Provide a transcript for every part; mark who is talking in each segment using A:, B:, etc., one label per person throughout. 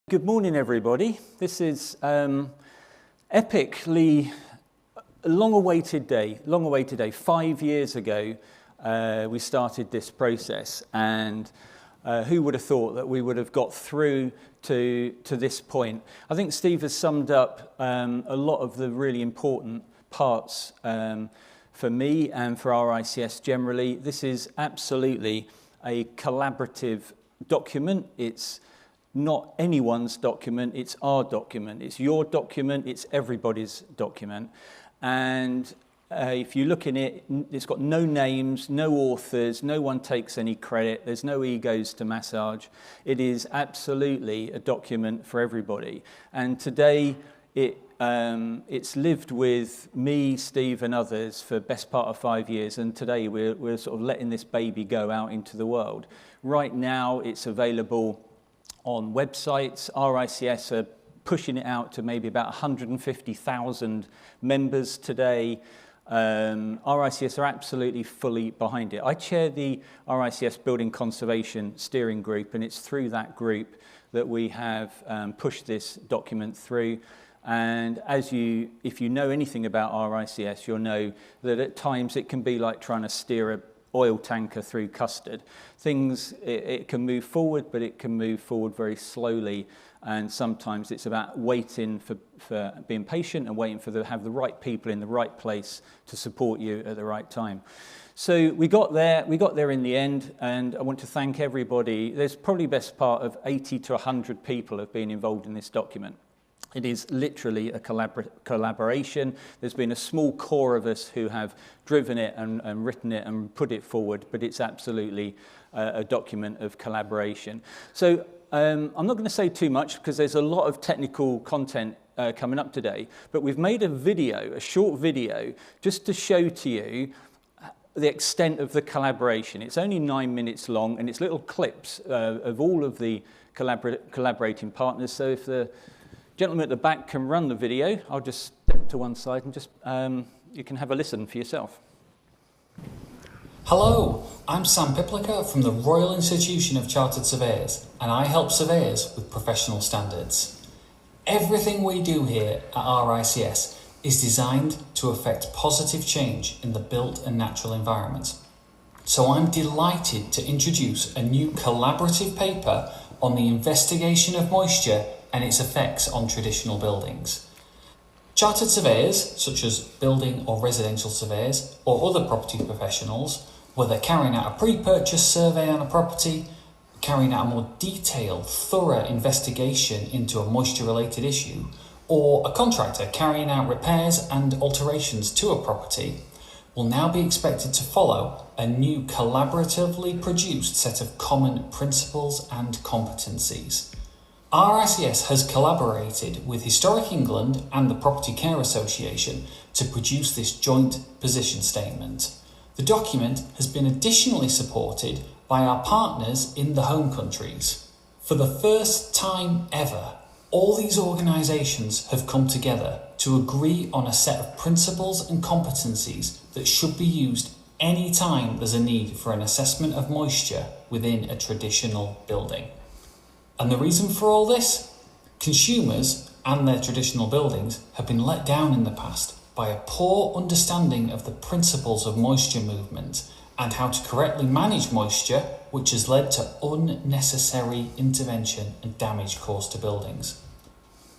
A: Good morning, everybody. This is epically long-awaited day. 5 years ago, we started this process, and who would have thought that we would have got through to this point? I think Steve has summed up a lot of the really important parts for me and for RICS generally. This is absolutely a collaborative document. It's not anyone's document, it's our document. It's your document, it's everybody's document. And if you look in it, it's got no names, no authors, no one takes any credit, there's no egos to massage. It is absolutely a document for everybody. And today, it's lived with me, Steve, and others for the best part of 5 years, and today we're sort of letting this baby go out into the world. Right now, it's available on websites. RICS are pushing it out to maybe about 150,000 members today. RICS are absolutely fully behind it. I chair the RICS Building Conservation Steering Group, and it's through that group that we have pushed this document through. And if you know anything about RICS, you'll know that at times it can be like trying to steer a oil tanker through custard. It can move forward, but it can move forward very slowly, and sometimes it's about waiting for being patient and waiting for have the right people in the right place to support you at the right time. So we got there in the end, and I want to thank everybody. There's probably best part of 80 to 100 people have been involved in this document. It is literally a collaboration. There's been a small core of us who have driven it and written it and put it forward, but it's absolutely a document of collaboration. So I'm not going to say too much because there's a lot of technical content coming up today, but we've made a short video, just to show to you the extent of the collaboration. It's only 9 minutes long, and it's little clips of all of the collaborating partners. So if the gentleman at the back can run the video, I'll just step to one side and just you can have a listen for yourself.
B: Hello, I'm Sam Piplica from the Royal Institution of Chartered Surveyors, and I help surveyors with professional standards. Everything we do here at RICS is designed to affect positive change in the built and natural environment. So I'm delighted to introduce a new collaborative paper on the investigation of moisture and its effects on traditional buildings. Chartered surveyors, such as building or residential surveyors or other property professionals, whether carrying out a pre-purchase survey on a property, carrying out a more detailed, thorough investigation into a moisture-related issue, or a contractor carrying out repairs and alterations to a property, will now be expected to follow a new collaboratively produced set of common principles and competencies. RICS has collaborated with Historic England and the Property Care Association to produce this joint position statement. The document has been additionally supported by our partners in the home countries. For the first time ever, all these organisations have come together to agree on a set of principles and competencies that should be used any time there's a need for an assessment of moisture within a traditional building. And the reason for all this? Consumers and their traditional buildings have been let down in the past by a poor understanding of the principles of moisture movement and how to correctly manage moisture, which has led to unnecessary intervention and damage caused to buildings.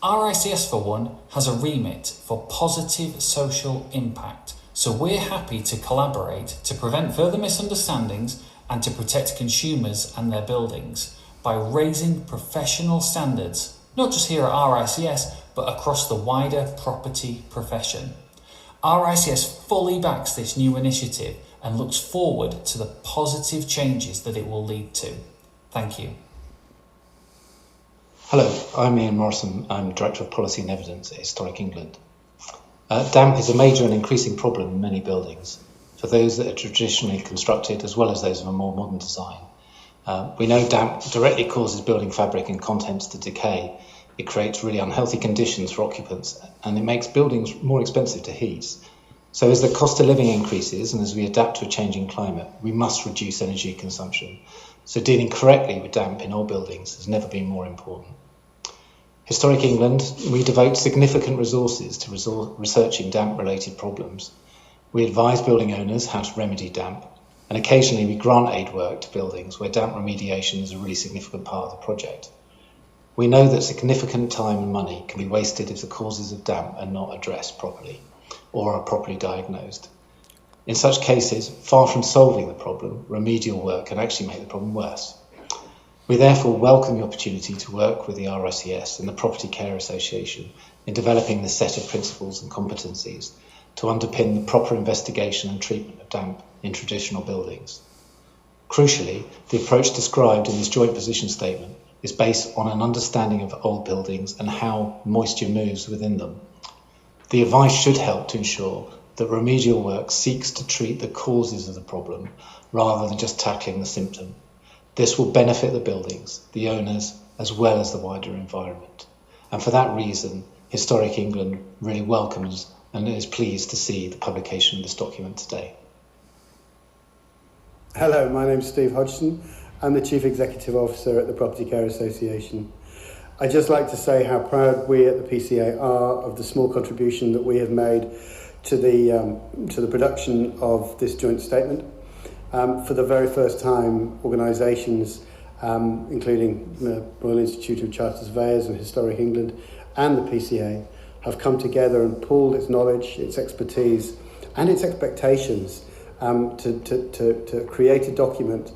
B: RICS, for one, has a remit for positive social impact, so we're happy to collaborate to prevent further misunderstandings and to protect consumers and their buildings by raising professional standards, not just here at RICS, but across the wider property profession. RICS fully backs this new initiative and looks forward to the positive changes that it will lead to. Thank you.
C: Hello, I'm Ian Morrison. I'm Director of Policy and Evidence at Historic England. Damp is a major and increasing problem in many buildings, for those that are traditionally constructed as well as those of a more modern design. We know damp directly causes building fabric and contents to decay. It creates really unhealthy conditions for occupants, and it makes buildings more expensive to heat. So as the cost of living increases and as we adapt to a changing climate, we must reduce energy consumption. So dealing correctly with damp in all buildings has never been more important. Historic England, we devote significant resources to researching damp-related problems. We advise building owners how to remedy damp, and occasionally we grant aid work to buildings where damp remediation is a really significant part of the project. We know that significant time and money can be wasted if the causes of damp are not addressed properly or are properly diagnosed. In such cases, far from solving the problem, remedial work can actually make the problem worse. We therefore welcome the opportunity to work with the RICS and the Property Care Association in developing this set of principles and competencies to underpin the proper investigation and treatment of damp in traditional buildings. Crucially, the approach described in this joint position statement is based on an understanding of old buildings and how moisture moves within them. The advice should help to ensure that remedial work seeks to treat the causes of the problem rather than just tackling the symptom. This will benefit the buildings, the owners, as well as the wider environment. And for that reason, Historic England really welcomes and is pleased to see the publication of this document today.
D: Hello, my name is Steve Hodgson. I'm the Chief Executive Officer at the Property Care Association. I'd just like to say how proud we at the PCA are of the small contribution that we have made to the production of this joint statement. For the very first time, organisations, including the Royal Institute of Chartered Surveyors and Historic England and the PCA, have come together and pooled its knowledge, its expertise and its expectations to create a document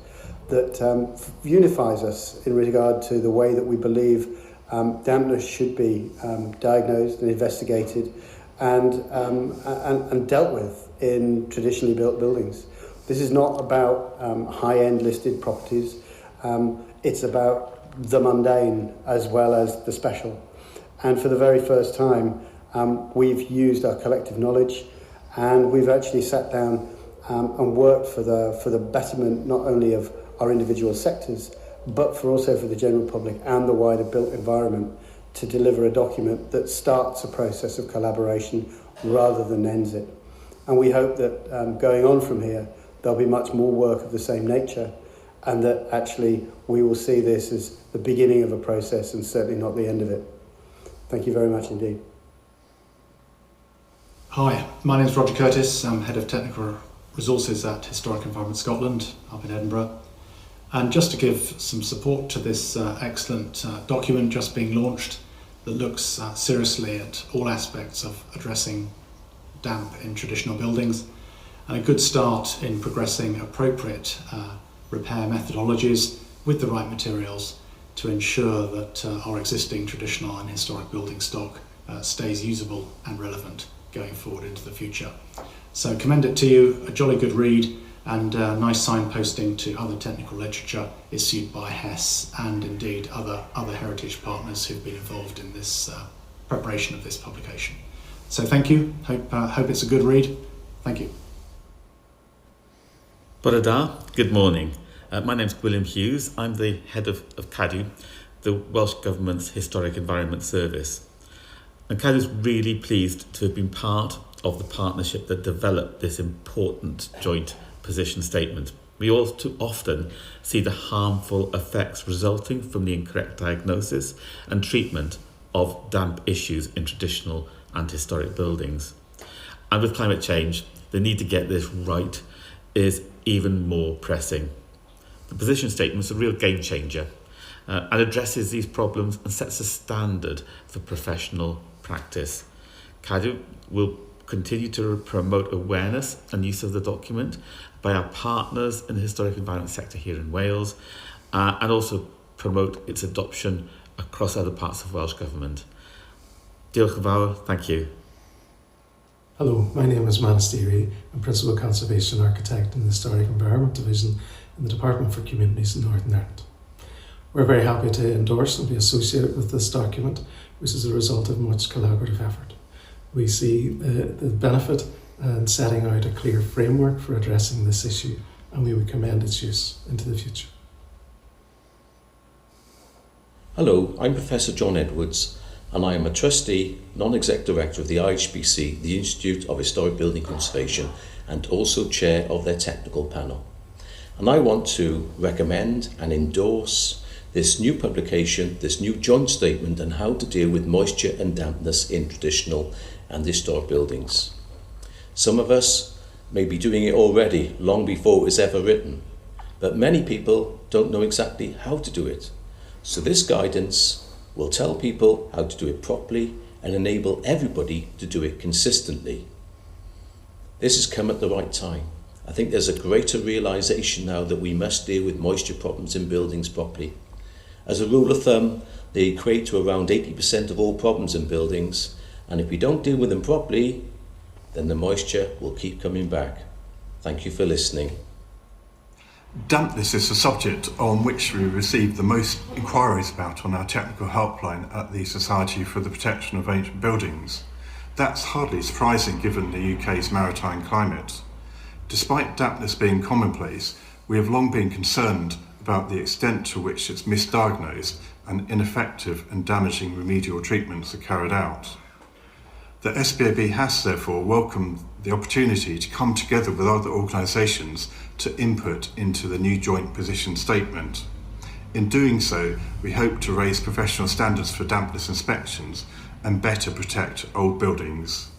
D: that unifies us in regard to the way that we believe dampness should be diagnosed and investigated and dealt with in traditionally built buildings. This is not about high-end listed properties. It's about the mundane as well as the special. And for the very first time, we've used our collective knowledge, and we've actually sat down and worked for the betterment not only of our individual sectors, but also for the general public and the wider built environment, to deliver a document that starts a process of collaboration rather than ends it. And we hope that going on from here, there'll be much more work of the same nature, and that actually we will see this as the beginning of a process and certainly not the end of it. Thank you very much indeed.
E: Hi, my name is Roger Curtis. I'm Head of Technical Resources at Historic Environment Scotland up in Edinburgh. And just to give some support to this excellent document just being launched that looks seriously at all aspects of addressing damp in traditional buildings, and a good start in progressing appropriate repair methodologies with the right materials to ensure that our existing traditional and historic building stock stays usable and relevant going forward into the future. So commend it to you, a jolly good read, and nice signposting to other technical literature issued by HES and indeed other heritage partners who've been involved in this preparation of this publication. So thank you, hope it's a good read. Thank you.
F: Bore good morning. My name's William Hughes. I'm the head of CADU, the Welsh Government's Historic Environment Service. And CADU's really pleased to have been part of the partnership that developed this important joint position statement. We all too often see the harmful effects resulting from the incorrect diagnosis and treatment of damp issues in traditional and historic buildings. And with climate change, the need to get this right is even more pressing. The position statement is a real game changer and addresses these problems and sets a standard for professional practice. CADU will continue to promote awareness and use of the document by our partners in the historic environment sector here in Wales, and also promote its adoption across other parts of Welsh Government. Diolch yn fawr, thank you.
G: Hello, my name is Manus Deary. I'm Principal Conservation Architect in the Historic Environment Division in the Department for Communities in Northern Ireland. We're very happy to endorse and be associated with this document, which is a result of much collaborative effort. We see the benefit in setting out a clear framework for addressing this issue, and we would commend its use into the future.
H: Hello, I'm Professor John Edwards, and I am a Trustee, Non-Exec Director of the IHBC, the Institute of Historic Building Conservation, and also Chair of their Technical Panel. And I want to recommend and endorse this new publication, this new joint statement on how to deal with moisture and dampness in traditional and historic buildings. Some of us may be doing it already long before it was ever written, but many people don't know exactly how to do it. So this guidance will tell people how to do it properly and enable everybody to do it consistently. This has come at the right time. I think there's a greater realisation now that we must deal with moisture problems in buildings properly. As a rule of thumb, they equate to around 80% of all problems in buildings, and if we don't deal with them properly, then the moisture will keep coming back. Thank you for listening.
I: Dampness is a subject on which we receive the most inquiries about on our technical helpline at the Society for the Protection of Ancient Buildings. That's hardly surprising given the UK's maritime climate. Despite dampness being commonplace, we have long been concerned about the extent to which it's misdiagnosed and ineffective and damaging remedial treatments are carried out. The SBAB has therefore welcomed the opportunity to come together with other organisations to input into the new joint position statement. In doing so, we hope to raise professional standards for dampness inspections and better protect old buildings.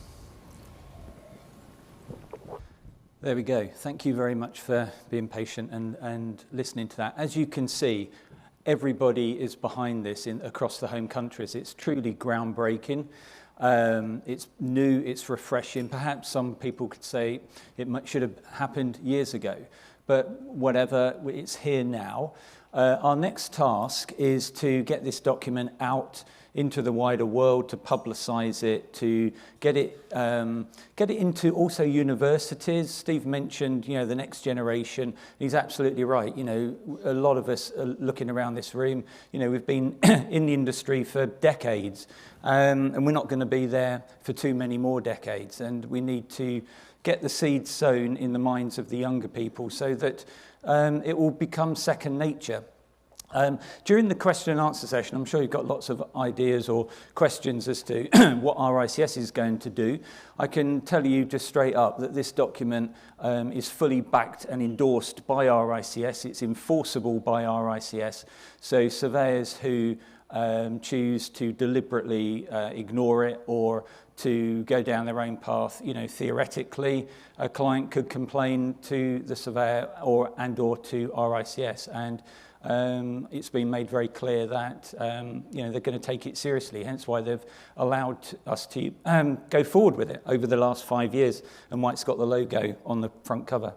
A: There we go. Thank you very much for being patient and listening to that. As you can see, everybody is behind this across the home countries. It's truly groundbreaking. It's new, it's refreshing. Perhaps some people could say it should have happened years ago, but whatever, it's here now. Our next task is to get this document out into the wider world, to publicise it, to get it into also universities. Steve mentioned, the next generation. He's absolutely right. A lot of us are looking around this room. We've been in the industry for decades, and we're not going to be there for too many more decades. And we need to get the seeds sown in the minds of the younger people so that it will become second nature. During the question and answer session, I'm sure you've got lots of ideas or questions as to what RICS is going to do. I can tell you just straight up that this document is fully backed and endorsed by RICS. It's enforceable by RICS. So surveyors who choose to deliberately ignore it or to go down their own path, theoretically, a client could complain to the surveyor or to RICS, and it's been made very clear that they're going to take it seriously, hence why they've allowed us to go forward with it over the last 5 years and why it's got the logo on the front cover.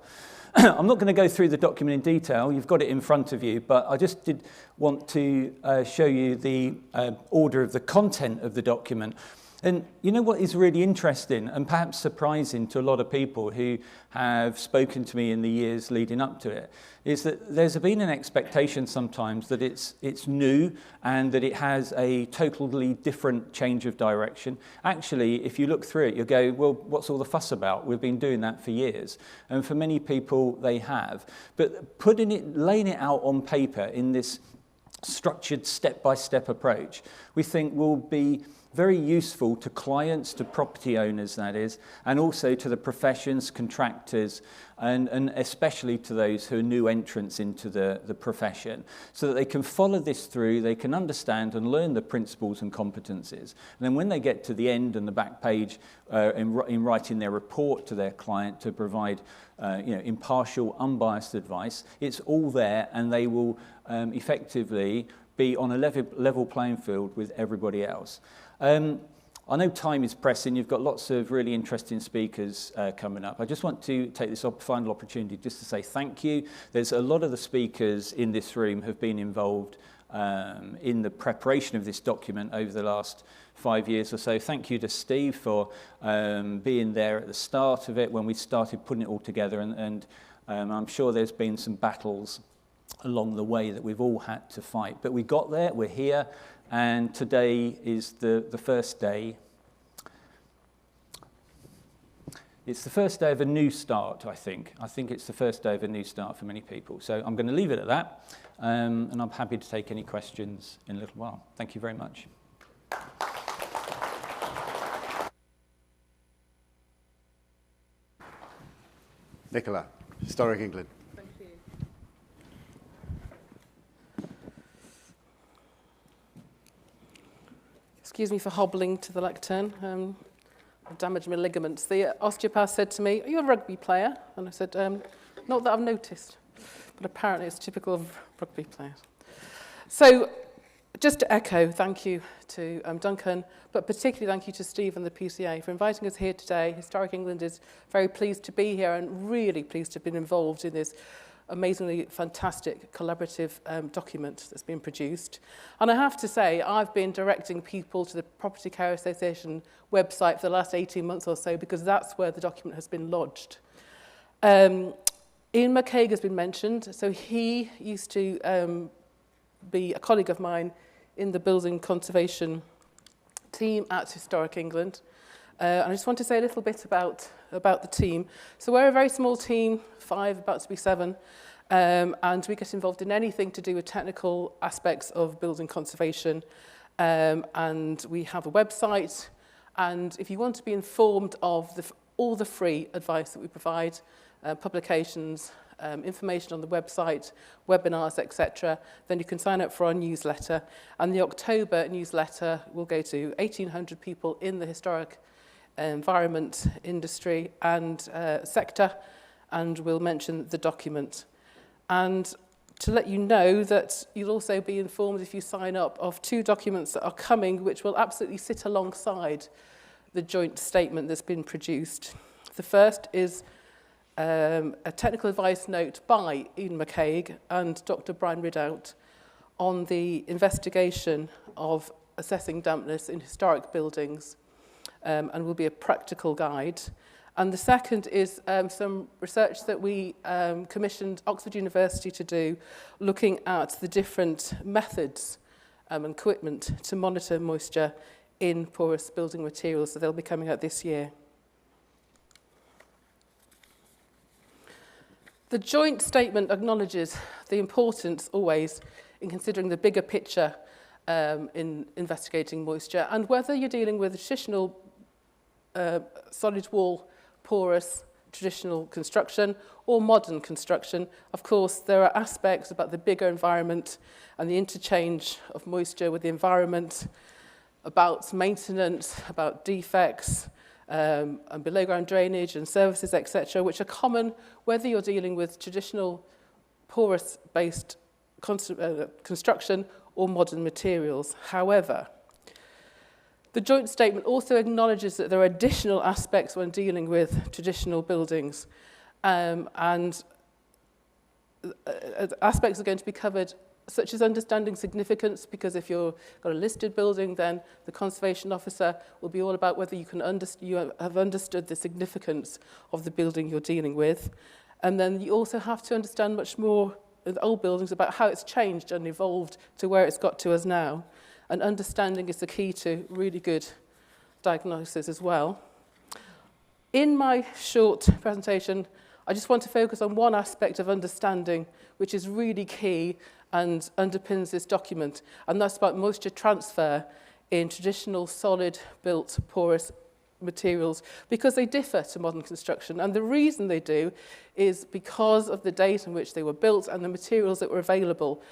A: I'm not going to go through the document in detail, you've got it in front of you, but I just did want to show you the order of the content of the document. And what is really interesting and perhaps surprising to a lot of people who have spoken to me in the years leading up to it is that there's been an expectation sometimes that it's new and that it has a totally different change of direction. Actually, if you look through it, you'll go, well, what's all the fuss about? We've been doing that for years. And for many people, they have. But laying it out on paper in this structured step-by-step approach, we think will be very useful to clients, to property owners, that is, and also to the professions, contractors, and especially to those who are new entrants into the profession, so that they can follow this through, they can understand and learn the principles and competencies. And then when they get to the end and the back page in writing their report to their client to provide impartial, unbiased advice, it's all there, and they will effectively be on a level playing field with everybody else. I know time is pressing. You've got lots of really interesting speakers coming up. I just want to take this final opportunity just to say thank you. There's a lot of the speakers in this room have been involved in the preparation of this document over the last 5 years or so. Thank you to Steve for being there at the start of it when we started putting it all together, and I'm sure there's been some battles along the way that we've all had to fight. But we got there, we're here, and today is the first day. It's the first day of a new start, I think. I think it's the first day of a new start for many people. So I'm going to leave it at that, and I'm happy to take any questions in a little while. Thank you very much.
J: Nicola, Historic England.
K: Thank you.
J: Excuse me for hobbling to the lectern. I've damaged my ligaments. The osteopath said to me, "Are you a rugby player?" And I said, "Not that I've noticed." But apparently it's typical of rugby players. So just to echo, thank you to Duncan, but particularly thank you to Steve and the PCA for inviting us here today. Historic England is very pleased to be here and really pleased to have been involved in this amazingly fantastic collaborative document that's been produced. And I have to say, I've been directing people to the Property Care Association website for the last 18 months or so because that's where the document has been lodged. Ian McCaig has been mentioned. So he used to be a colleague of mine in the building conservation team at Historic England. And I just want to say a little bit about the team. So we're a very small team, 5, about to be 7, and we get involved in anything to do with technical aspects of building conservation. And we have a website, and if you want to be informed of all the free advice that we provide, publications, information on the website, webinars, etc., then you can sign up for our newsletter. And the October newsletter will go to 1,800 people in the historic environment industry and sector, and we'll mention the document. And to let you know that you'll also be informed if you sign up of 2 documents that are coming, which will absolutely sit alongside the joint statement that's been produced. The first is a technical advice note by Ian McCaig and Dr. Brian Ridout on the investigation of assessing dampness in historic buildings, and will be a practical guide. And the second is some research that we commissioned Oxford University to do, looking at the different methods and equipment to monitor moisture in porous building materials. So they'll be coming out this year. The joint statement acknowledges the importance always in considering the bigger picture in investigating moisture, and whether you're dealing with traditional solid wall, porous, traditional construction or modern construction. Of course, there are aspects about the bigger environment and the interchange of moisture with the environment, about maintenance, about defects, and below ground drainage and services, etc., which are common whether you're dealing with traditional porous based construction or modern materials. However, the joint statement also acknowledges that there are additional aspects when dealing with traditional buildings, and aspects are going to be covered, such as understanding significance, because if you've got a listed building, then the conservation officer will be all about whether you have understood the significance of the building you're dealing with. And then you also have to understand much more with old buildings about how it's changed and evolved to where it's got to us now. And understanding is the key to really good diagnosis as well. In my short presentation, I just want to focus on one aspect of understanding, which is really key and underpins this document, and that's about moisture transfer in traditional solid built porous materials, because they differ to modern construction. And the reason they do is because of the date in which they were built and the materials that were available.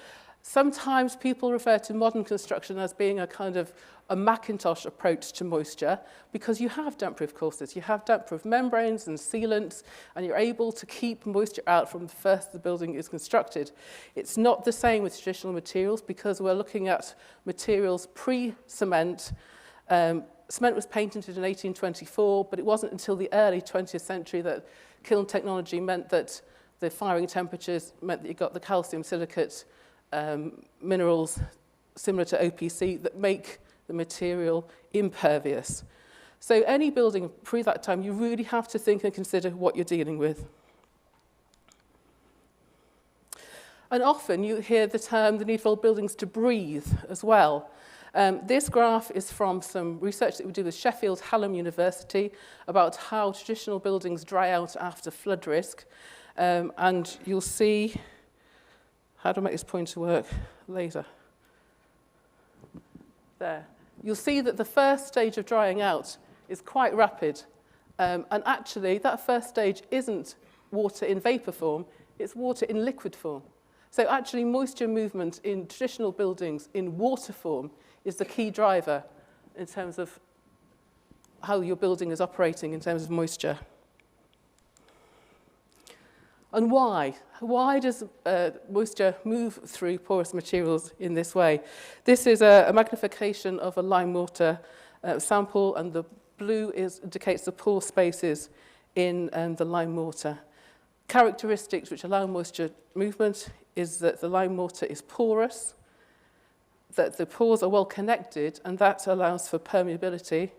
J: Sometimes people refer to modern construction as being a kind of a Macintosh approach to moisture, because you have damp-proof courses, you have damp-proof membranes and sealants, and you're able to keep moisture out from the first the building is constructed. It's not the same with traditional materials, because we're looking at materials pre-cement. Cement was patented in 1824, but it wasn't until the early 20th century that kiln technology meant that the firing temperatures meant that you got the calcium silicate minerals similar to OPC that make the material impervious. So any building pre that time, you really have to think and consider what you're dealing with. And often you hear the term the need for old buildings to breathe as well. This graph is from some research that we do with Sheffield Hallam University about how traditional buildings dry out after flood risk. And you'll see, how do I make this pointer work? Laser. There. You'll see that the first stage of drying out is quite rapid. And actually, that first stage isn't water in vapour form, it's water in liquid form. So actually, moisture movement in traditional buildings in water form is the key driver in terms of how your building is operating in terms of moisture. And why? Why does moisture move through porous materials in this way? This is a magnification of a lime mortar sample, and the blue indicates the pore spaces in the lime mortar. Characteristics which allow moisture movement is that the lime mortar is porous, that the pores are well connected, and that allows for permeability.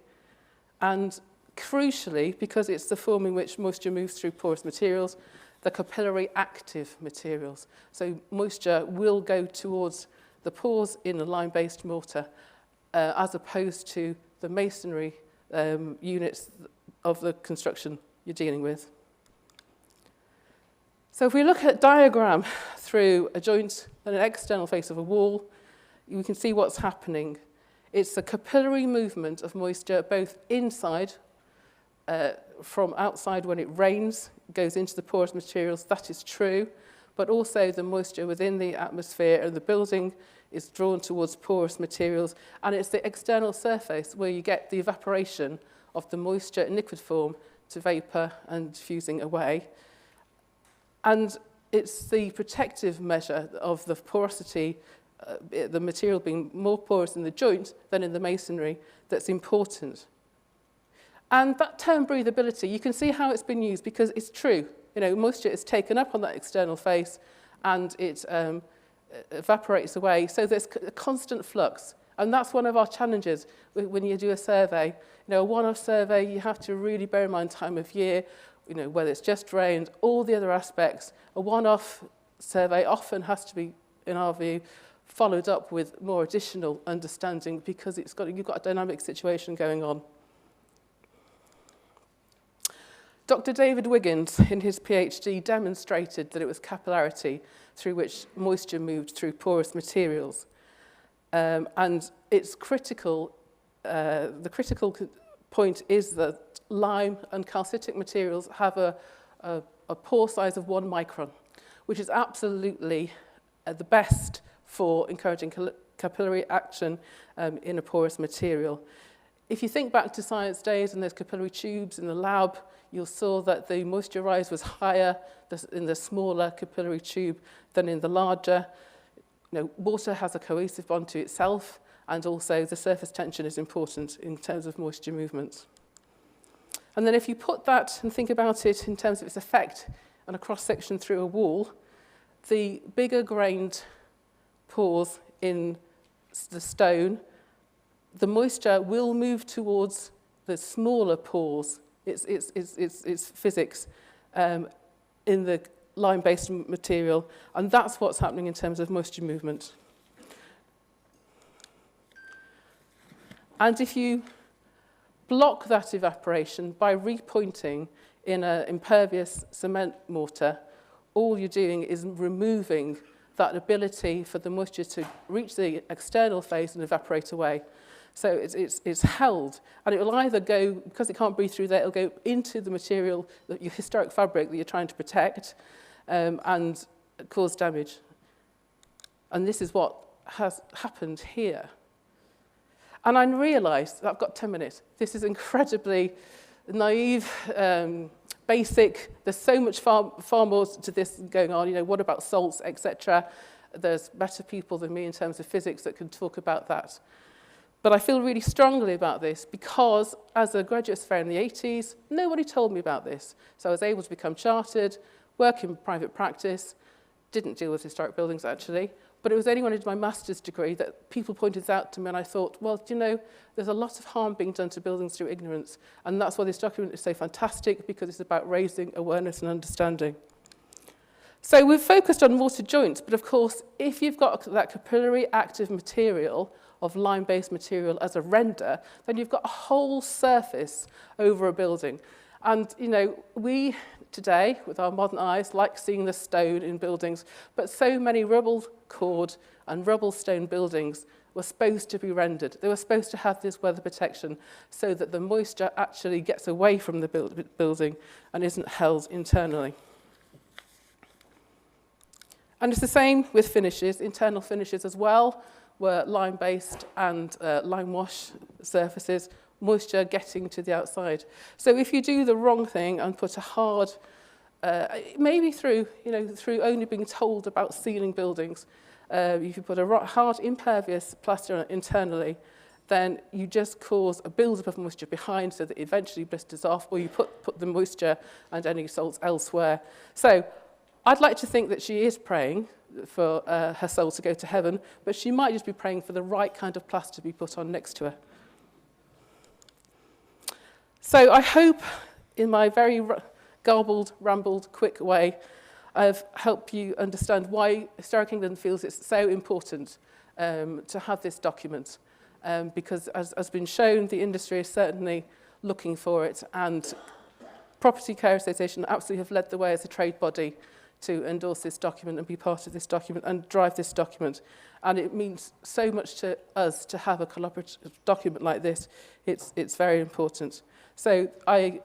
J: And crucially, because it's the form in which moisture moves through porous materials, the capillary active materials. So moisture will go towards the pores in a lime-based mortar as opposed to the masonry units of the construction you're dealing with. So if we look at a diagram through a joint and an external face of a wall, we can see what's happening. It's a capillary movement of moisture both inside, from outside when it rains, goes into the porous materials, that is true, but also the moisture within the atmosphere and the building is drawn towards porous materials, and it's the external surface where you get the evaporation of the moisture in liquid form to vapour and diffusing away. And it's the protective measure of the porosity, the material being more porous in the joint than in the masonry, that's important. And that term breathability, you can see how it's been used because it's true. You know, moisture is taken up on that external face and it evaporates away. So there's a constant flux. And that's one of our challenges when you do a survey. You know, a one-off survey, you have to really bear in mind time of year, you know, whether it's just rained, all the other aspects. A one-off survey often has to be, in our view, followed up with more additional understanding because you've got a dynamic situation going on. Dr. David Wiggins, in his PhD, demonstrated that it was capillarity through which moisture moved through porous materials. And it's critical, the critical point is that lime and calcitic materials have a pore size of 1 micron, which is absolutely the best for encouraging capillary action in a porous material. If you think back to science days and there's capillary tubes in the lab, you'll saw that the moisture rise was higher in the smaller capillary tube than in the larger. You know, water has a cohesive bond to itself, and also the surface tension is important in terms of moisture movement. And then if you put that and think about it in terms of its effect on a cross-section through a wall, the bigger grained pores in the stone, the moisture will move towards the smaller pores. It's physics in the lime-based material, and that's what's happening in terms of moisture movement. And if you block that evaporation by repointing in an impervious cement mortar, all you're doing is removing that ability for the moisture to reach the external phase and evaporate away. So it's held, and it will either go, because it can't breathe through there, it'll go into the material, your historic fabric that you're trying to protect, and cause damage. And this is what has happened here. And I realised that I've got 10 minutes. This is incredibly naive, basic. There's so much far more to this going on. You know, what about salts, etc. There's better people than me in terms of physics that can talk about that. But I feel really strongly about this because as a graduate surveyor in the 80s, nobody told me about this. So I was able to become chartered, work in private practice, didn't deal with historic buildings actually, but it was only when I did my master's degree that people pointed this out to me and I thought, well, you know, there's a lot of harm being done to buildings through ignorance. And that's why this document is so fantastic, because it's about raising awareness and understanding. So we've focused on mortar joints, but of course, if you've got that capillary active material of lime-based material as a render, then you've got a whole surface over a building. And, you know, we today, with our modern eyes, like seeing the stone in buildings, but so many rubble cord and rubble stone buildings were supposed to be rendered. They were supposed to have this weather protection so that the moisture actually gets away from the building and isn't held internally. And it's the same with finishes, internal finishes as well. were lime-based and lime wash surfaces, moisture getting to the outside. So if you do the wrong thing and put a hard, maybe through only being told about ceiling buildings, if you put a hard impervious plaster internally, then you just cause a build-up of moisture behind so that it eventually blisters off, or you put the moisture and any salts elsewhere. So I'd like to think that she is praying for her soul to go to heaven, but she might just be praying for the right kind of plaster to be put on next to her. So I hope, in my very garbled, rambled, quick way, I've helped you understand why Historic England feels it's so important to have this document. Because, as has been shown, the industry is certainly looking for it, and Property Care Association absolutely have led the way as a trade body to endorse this document and be part of this document and drive this document. And it means so much to us to have a collaborative document like this. It's very important. So I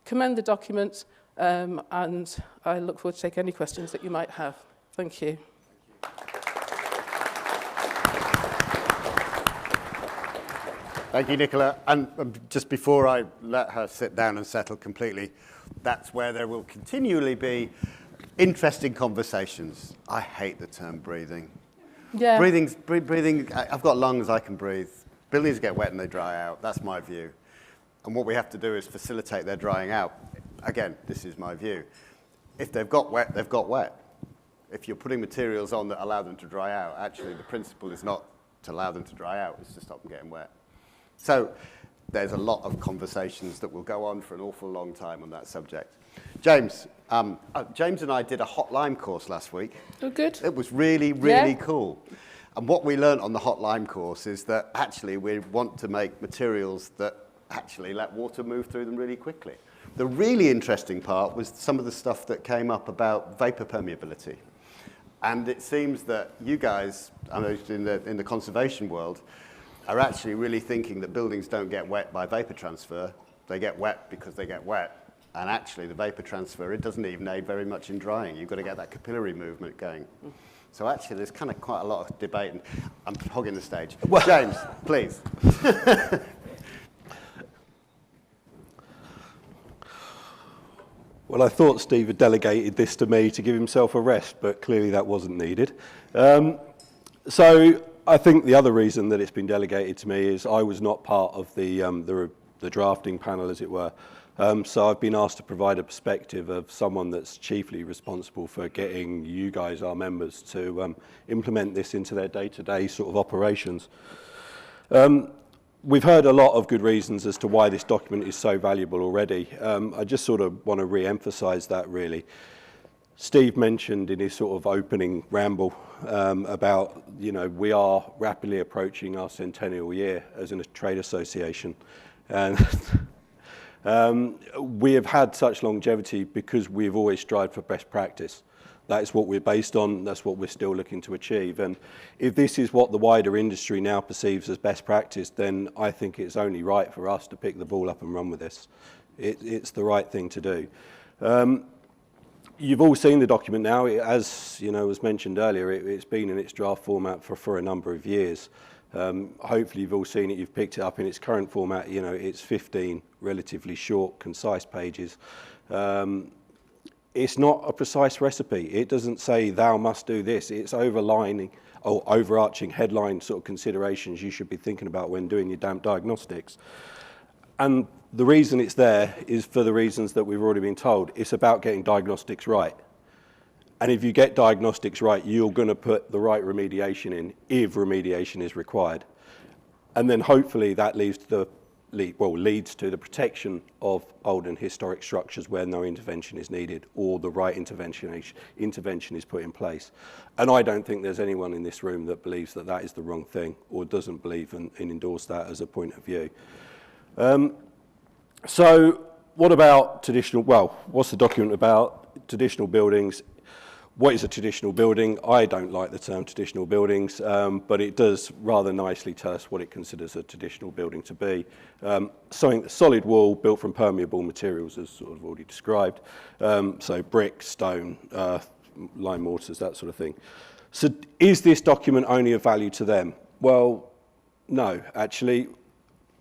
J: commend the document, and I look forward to take any questions that you might have. Thank you.
K: Thank you, Nicola. And just before I let her sit down and settle completely, that's where there will continually be interesting conversations. I hate the term breathing.
J: Yeah.
K: Breathing, I've got lungs, I can breathe. Buildings get wet and they dry out. That's my view. And what we have to do is facilitate their drying out. Again, this is my view. If they've got wet, they've got wet. If you're putting materials on that allow them to dry out, actually the principle is not to allow them to dry out, it's to stop them getting wet. So there's a lot of conversations that will go on for an awful long time on that subject. James, James and I did a hot lime course last week.
J: Oh, good.
K: It was really, really cool. And what we learned on the hot lime course is that actually we want to make materials that actually let water move through them really quickly. The really interesting part was some of the stuff that came up about vapor permeability. And it seems that you guys, I know in the conservation world, are actually really thinking that buildings don't get wet by vapor transfer. They get wet because they get wet. And actually the vapor transfer, it doesn't even aid very much in drying. You've got to get that capillary movement going. So actually there's kind of quite a lot of debate, and I'm hogging the stage. Well, James, please.
L: Well, I thought Steve had delegated this to me to give himself a rest, but clearly that wasn't needed. So I think the other reason that it's been delegated to me is I was not part of the drafting panel, as it were. So I've been asked to provide a perspective of someone that's chiefly responsible for getting you guys, our members, to implement this into their day-to-day sort of operations. We've heard a lot of good reasons as to why this document is so valuable already. I just sort of want to re-emphasize that, really. Steve mentioned in his sort of opening ramble about, we are rapidly approaching our centennial year as a trade association. And we have had such longevity because we've always strived for best practice. That's what we're based on, that's what we're still looking to achieve. And if this is what the wider industry now perceives as best practice, then I think it's only right for us to pick the ball up and run with this. It's the right thing to do. You've all seen the document now. As was mentioned earlier, it's been in its draft format for a number of years. Hopefully you've all seen it, you've picked it up in its current format. It's 15 relatively short, concise pages. It's not a precise recipe. It doesn't say thou must do this. It's overlining or overarching headline sort of considerations you should be thinking about when doing your damp diagnostics. And the reason it's there is for the reasons that we've already been told. It's about getting diagnostics right. And if you get diagnostics right, you're going to put the right remediation in if remediation is required. And then hopefully that leads to the protection of old and historic structures where no intervention is needed or the right intervention is put in place. And I don't think there's anyone in this room that believes that that is the wrong thing or doesn't believe and endorse that as a point of view. So what about what's the document about? Traditional buildings. What is a traditional building? I don't like the term traditional buildings, but it does rather nicely tell us what it considers a traditional building to be. Something, a solid wall built from permeable materials, as sort of already described. So brick, stone, lime mortars, that sort of thing. So is this document only of value to them? Well, no, actually,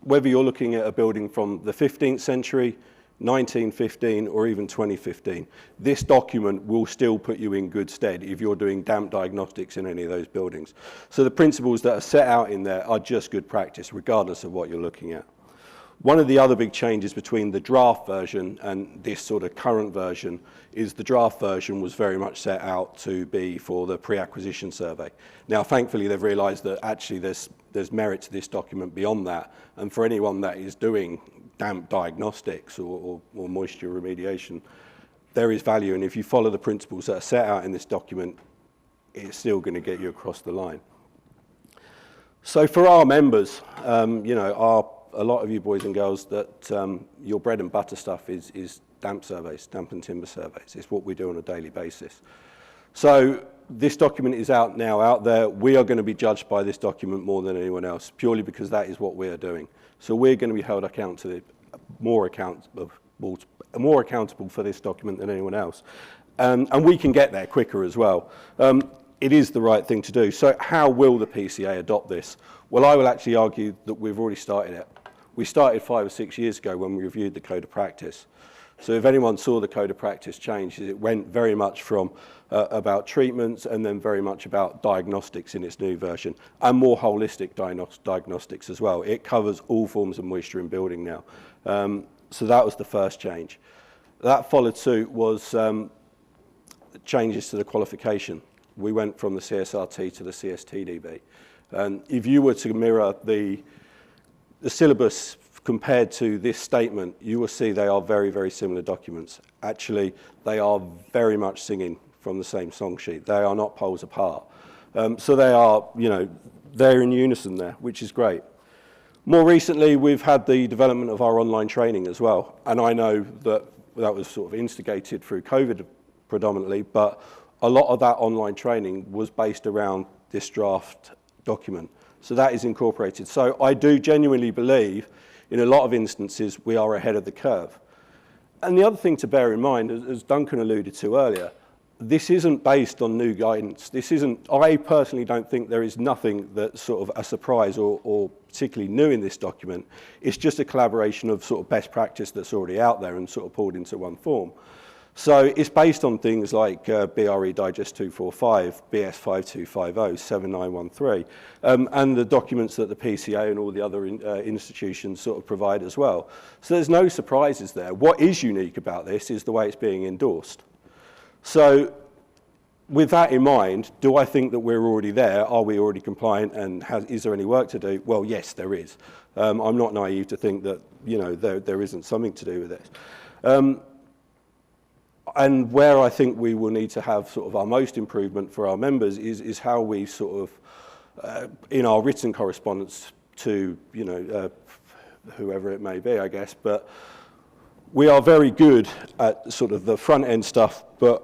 L: whether you're looking at a building from the 15th century, 1915 or even 2015, this document will still put you in good stead if you're doing damp diagnostics in any of those buildings. So the principles that are set out in there are just good practice, regardless of what you're looking at. One of the other big changes between the draft version and this sort of current version is the draft version was very much set out to be for the pre-acquisition survey. Now, thankfully, they've realised that actually there's merit to this document beyond that, and for anyone that is doing damp diagnostics or moisture remediation, there is value, and if you follow the principles that are set out in this document, it's still going to get you across the line. So for our members, you know, a lot of you boys and girls, that your bread and butter stuff is damp surveys, damp and timber surveys. It's what we do on a daily basis. So this document is out there. We are going to be judged by this document more than anyone else, purely because that is what we are doing. So we're going to be held more accountable for this document than anyone else. And we can get there quicker as well. It is the right thing to do. So how will the PCA adopt this? Well, I will actually argue that we've already started it. We started 5 or 6 years ago when we reviewed the Code of Practice. So if anyone saw the Code of Practice change, it went very much from about treatments and then very much about diagnostics in its new version, and more holistic diagnostics as well. It covers all forms of moisture in building now. So that was the first change. That followed suit was changes to the qualification. We went from the CSRT to the CSTDB. And if you were to mirror the syllabus compared to this statement, you will see they are very, very similar documents. Actually, they are very much singing from the same song sheet. They are not poles apart. So they are, you know, they're in unison there, which is great. More recently, we've had the development of our online training as well. And I know that that was sort of instigated through COVID predominantly, but a lot of that online training was based around this draft document. So that is incorporated. So I do genuinely believe in a lot of instances we are ahead of the curve. And the other thing to bear in mind, as Duncan alluded to earlier, this isn't based on new guidance. I personally don't think there is nothing that's sort of a surprise or particularly new in this document. It's just a collaboration of sort of best practice that's already out there and sort of pulled into one form. So it's based on things like BRE Digest 245, BS 5250, 7913, and the documents that the PCA and all the other institutions sort of provide as well. So there's no surprises there. What is unique about this is the way it's being endorsed. So with that in mind, do I think that we're already there? Are we already compliant, and is there any work to do? Well, yes, there is. I'm not naive to think that, you know, there isn't something to do with this. And where I think we will need to have sort of our most improvement for our members is how we sort of, in our written correspondence to, you know, whoever it may be, I guess, but we are very good at sort of the front end stuff, but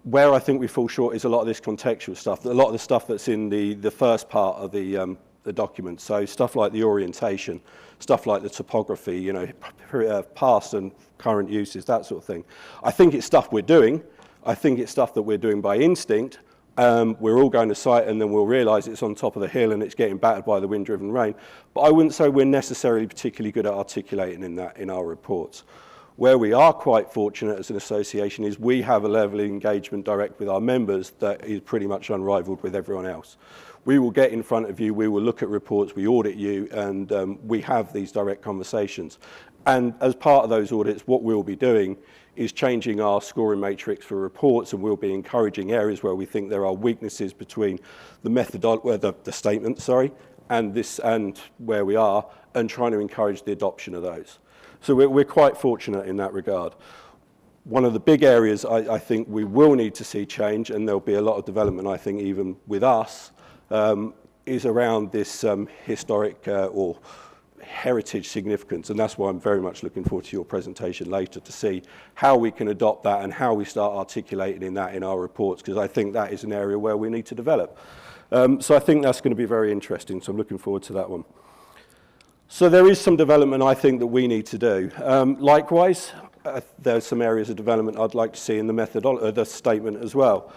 L: where I think we fall short is a lot of this contextual stuff, a lot of the stuff that's in the first part of the document. So stuff like the orientation, stuff like the topography, you know, past and current uses, that sort of thing. I think it's stuff we're doing. I think it's stuff that we're doing by instinct. We're all going to site and then we'll realise it's on top of the hill and it's getting battered by the wind-driven rain. But I wouldn't say we're necessarily particularly good at articulating in that in our reports. Where we are quite fortunate as an association is we have a level of engagement direct with our members that is pretty much unrivaled with everyone else. We will get in front of you, we will look at reports, we audit you, and we have these direct conversations. And as part of those audits, what we'll be doing is changing our scoring matrix for reports, and we'll be encouraging areas where we think there are weaknesses between the statement, and where we are, and trying to encourage the adoption of those. So we're quite fortunate in that regard. One of the big areas I think we will need to see change, and there'll be a lot of development, I think, even with us, is around this historic or heritage significance, and that's why I'm very much looking forward to your presentation later to see how we can adopt that and how we start articulating that in our reports, because I think that is an area where we need to develop. So I think that's going to be very interesting, so I'm looking forward to that one. So there is some development I think that we need to do. Likewise, there's some areas of development I'd like to see in the statement as well.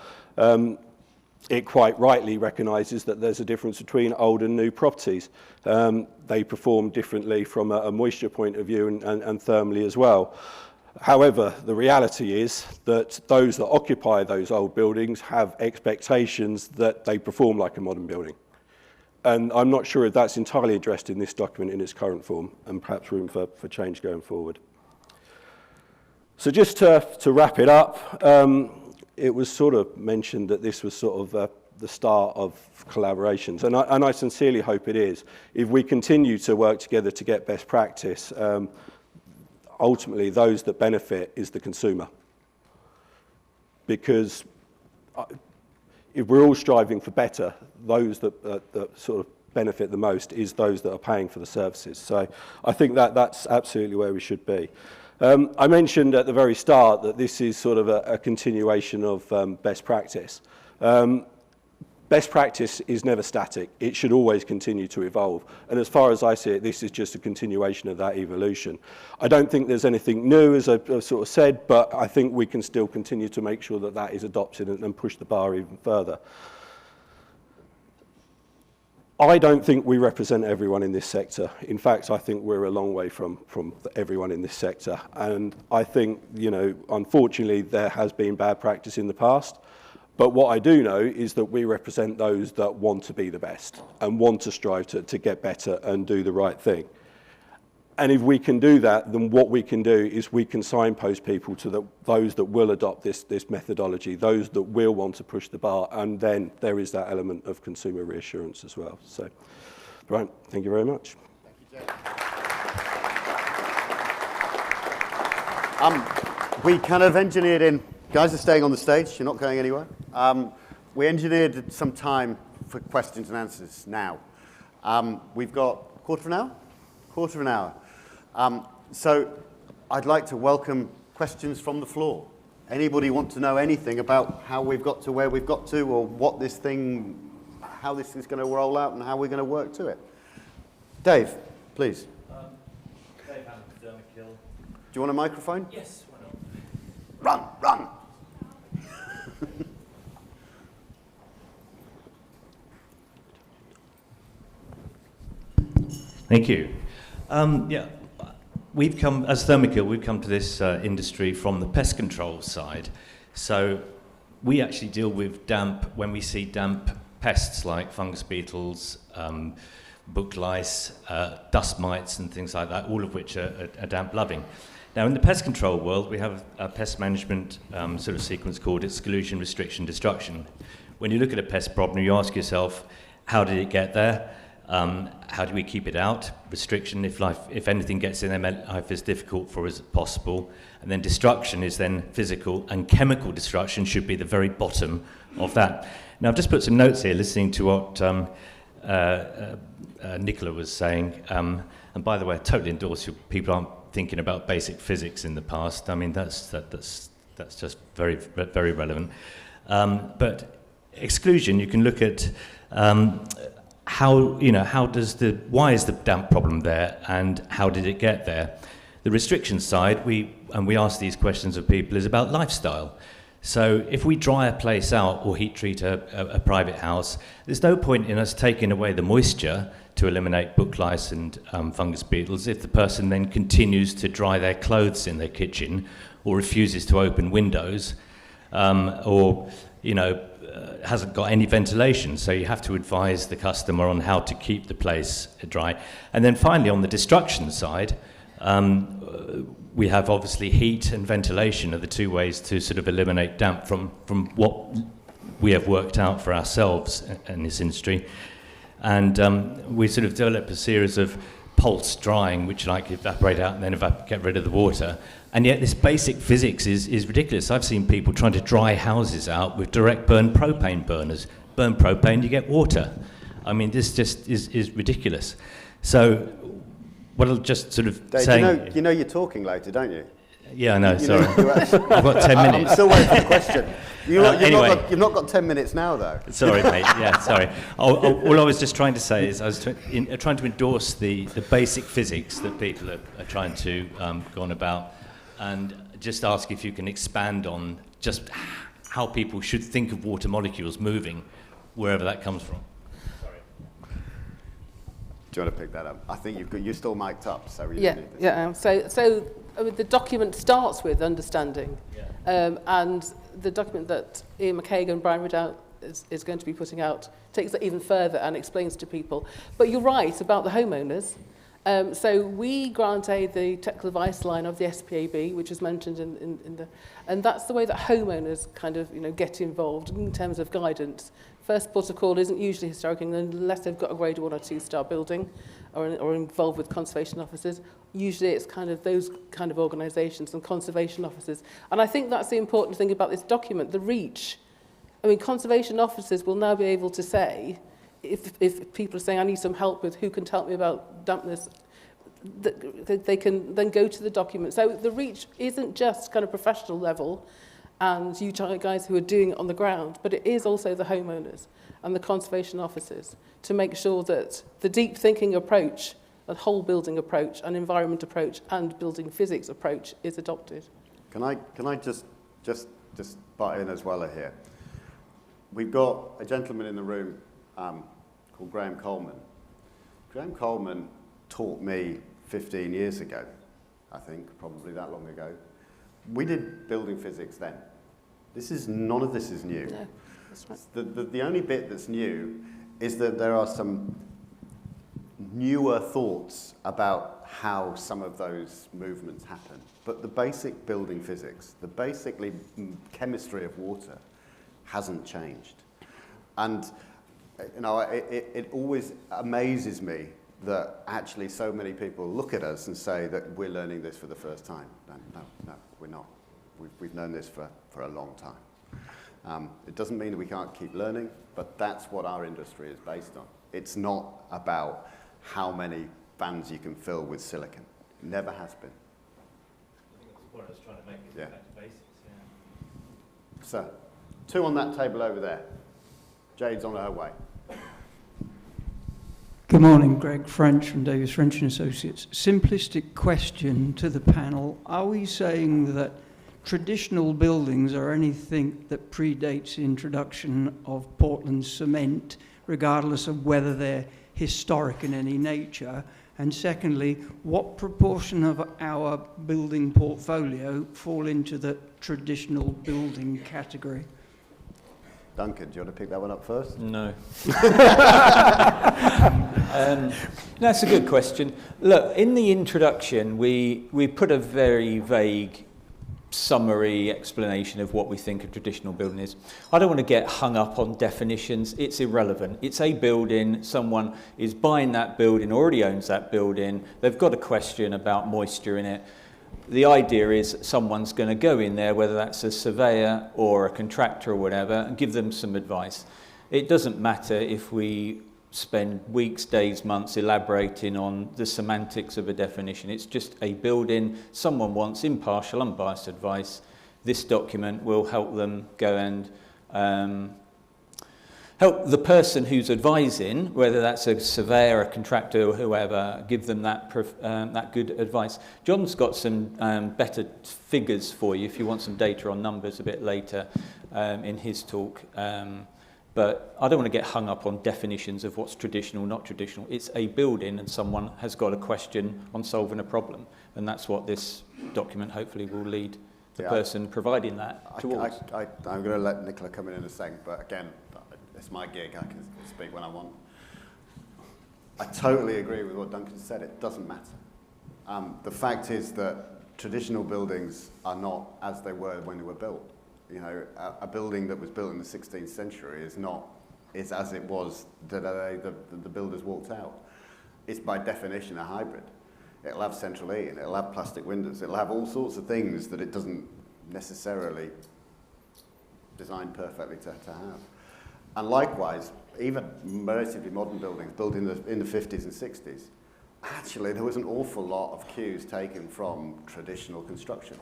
L: it quite rightly recognises that there's a difference between old and new properties. They perform differently from a moisture point of view and thermally as well. However, the reality is that those that occupy those old buildings have expectations that they perform like a modern building. And I'm not sure if that's entirely addressed in this document in its current form, and perhaps room for change going forward. So just to wrap it up, it was sort of mentioned that this was sort of the start of collaborations, and I sincerely hope it is. If we continue to work together to get best practice, ultimately those that benefit is the consumer. Because if we're all striving for better, those that sort of benefit the most is those that are paying for the services. So I think that's absolutely where we should be. I mentioned at the very start that this is sort of a continuation of best practice. Best practice is never static. It should always continue to evolve. And as far as I see it, this is just a continuation of that evolution. I don't think there's anything new, as I've sort of said, but I think we can still continue to make sure that that is adopted and push the bar even further. I don't think we represent everyone in this sector. In fact, I think we're a long way from everyone in this sector. And I think, you know, unfortunately, there has been bad practice in the past. But what I do know is that we represent those that want to be the best and want to strive to get better and do the right thing. And if we can do that, then what we can do is we can signpost people to those that will adopt this methodology, those that will want to push the bar, and then there is that element of consumer reassurance as well. So, right, thank you very much.
K: Thank you, Jay. We kind of engineered in, guys are staying on the stage, you're not going anywhere. We engineered some time for questions and answers now. We've got a quarter of an hour. So I'd like to welcome questions from the floor. Anybody want to know anything about how we've got to where we've got to, or what this thing, how this is going to roll out and how we're going to work to it? Dave, please.
M: Dave Hammond, do
K: you want a microphone?
M: Yes, why not?
K: Run!
M: Thank you. Yeah, we've come, as Thermokill, we've come to this industry from the pest control side. So we actually deal with damp when we see damp pests like fungus beetles, book lice, dust mites and things like that, all of which are damp loving. Now in the pest control world, we have a pest management sort of sequence called exclusion, restriction, destruction. When you look at a pest problem, you ask yourself, how did it get there? How do we keep it out? Restriction, if anything gets in there, life is difficult for us as possible. And then destruction is then physical, and chemical destruction should be the very bottom of that. Now, I've just put some notes here, listening to what Nicola was saying. And by the way, I totally endorse you. People aren't thinking about basic physics in the past. I mean, that's just very, very relevant. But exclusion, you can look at why is the damp problem there, and how did it get there? The restriction side, we ask these questions of people, is about lifestyle. So if we dry a place out or heat treat a private house, there's no point in us taking away the moisture to eliminate book lice and fungus beetles if the person then continues to dry their clothes in their kitchen or refuses to open windows or hasn't got any ventilation. So you have to advise the customer on how to keep the place dry. And then finally, on the destruction side, we have obviously heat and ventilation are the two ways to sort of eliminate damp from what we have worked out for ourselves in this industry. And we sort of develop a series of pulse drying, which like evaporate out and then get rid of the water. And yet this basic physics is ridiculous. I've seen people trying to dry houses out with direct burn propane burners. Burn propane, you get water. I mean, this just is ridiculous. So what I'll just sort of
K: Dave,
M: saying...
K: you know you're talking later, don't you?
M: Yeah, I know, sorry. I've got 10 minutes.
K: I'm still waiting for the question.
M: Anyway.
K: You've not got 10 minutes now, though.
M: Sorry, mate. Yeah, sorry. All I was just trying to say is I was trying to endorse the basic physics that people are trying to go on about, and just ask if you can expand on just how people should think of water molecules moving wherever that comes from.
K: Do you want to pick that up? I think you're still mic'd up, so
J: So I mean, the document starts with understanding, and the document that Ian McCaig and Brian Ridout is going to be putting out takes it even further and explains to people. But you're right about the homeowners. So we grant the technical advice line of the SPAB, which is mentioned in the, and that's the way that homeowners kind of get involved in terms of guidance. First port of call isn't usually Historic England unless they've got a grade 1 or 2 star building or involved with conservation officers. Usually it's kind of those kind of organisations and conservation officers. And I think that's the important thing about this document, the reach. I mean, conservation officers will now be able to say, if people are saying, I need some help with who can tell me about dampness, they can then go to the document. So the reach isn't just kind of professional level and you guys who are doing it on the ground, but it is also the homeowners and the conservation officers to make sure that the deep thinking approach, the whole building approach, and environment approach, and building physics approach is adopted.
K: Can I just butt in as well here? We've got a gentleman in the room called Graham Coleman. Graham Coleman taught me 15 years ago, I think, probably that long ago. We did building physics then. None of this is new.
J: No, that's right.
K: The only bit that's new is that there are some newer thoughts about how some of those movements happen. But the basic building physics, the basically chemistry of water hasn't changed. And it always amazes me that actually so many people look at us and say that we're learning this for the first time. No, we're not. We've known this for a long time. It doesn't mean that we can't keep learning, but that's what our industry is based on. It's not about how many vans you can fill with silicon. It never has been.
M: I think that's the point I was trying to make, is back to basics. Yeah.
K: So, 2 on that table over there. Jade's on her way.
N: Good morning, Greg French from Davis French & Associates. Simplistic question to the panel. Are we saying that traditional buildings are anything that predates the introduction of Portland cement, regardless of whether they're historic in any nature? And secondly, what proportion of our building portfolio fall into the traditional building category?
K: Duncan, do you want to pick that one up first?
A: No. That's a good question. Look, in the introduction, we put a very vague summary explanation of what we think a traditional building is. I don't want to get hung up on definitions. It's irrelevant. It's a building. Someone is buying that building, already owns that building. They've got a question about moisture in it. The idea is someone's going to go in there, whether that's a surveyor or a contractor or whatever, and give them some advice. It doesn't matter if we spend weeks, days, months elaborating on the semantics of a definition. It's just a building. Someone wants impartial, unbiased advice. This document will help them go and help the person who's advising, whether that's a surveyor, a contractor, or whoever, give them that good advice. John's got some better figures for you if you want some data on numbers a bit later in his talk. But I don't want to get hung up on definitions of what's traditional, not traditional. It's a building and someone has got a question on solving a problem. And that's what this document hopefully will lead the person providing that towards.
K: I'm going to let Nicola come in a second, but again, it's my gig. I can speak when I want. I totally agree with what Duncan said. It doesn't matter. The fact is that traditional buildings are not as they were when they were built. You know, a building that was built in the 16th century is as it was the day the builders walked out. It's by definition a hybrid. It'll have central heating, it'll have plastic windows, it'll have all sorts of things that it doesn't necessarily design perfectly to have. And likewise, even relatively modern buildings built in the 50s and 60s, actually there was an awful lot of cues taken from traditional construction.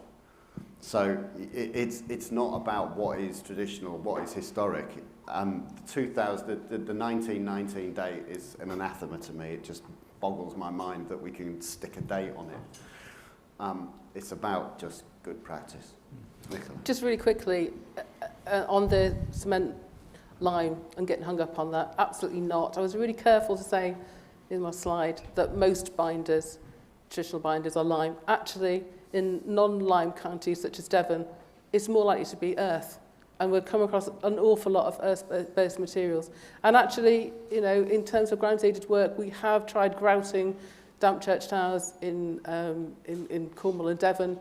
K: So it's not about what is traditional, what is historic. The 1919 date is an anathema to me. It just boggles my mind that we can stick a date on it. It's about just good practice. Nicola.
J: Just really quickly, on the cement lime and getting hung up on that. Absolutely not. I was really careful to say in my slide that most binders, traditional binders, are lime. Actually, in non-lime counties such as Devon, it's more likely to be earth. And we've come across an awful lot of earth-based materials. And actually, you know, in terms of ground-aided work, we have tried grouting damp church towers in Cornwall and Devon,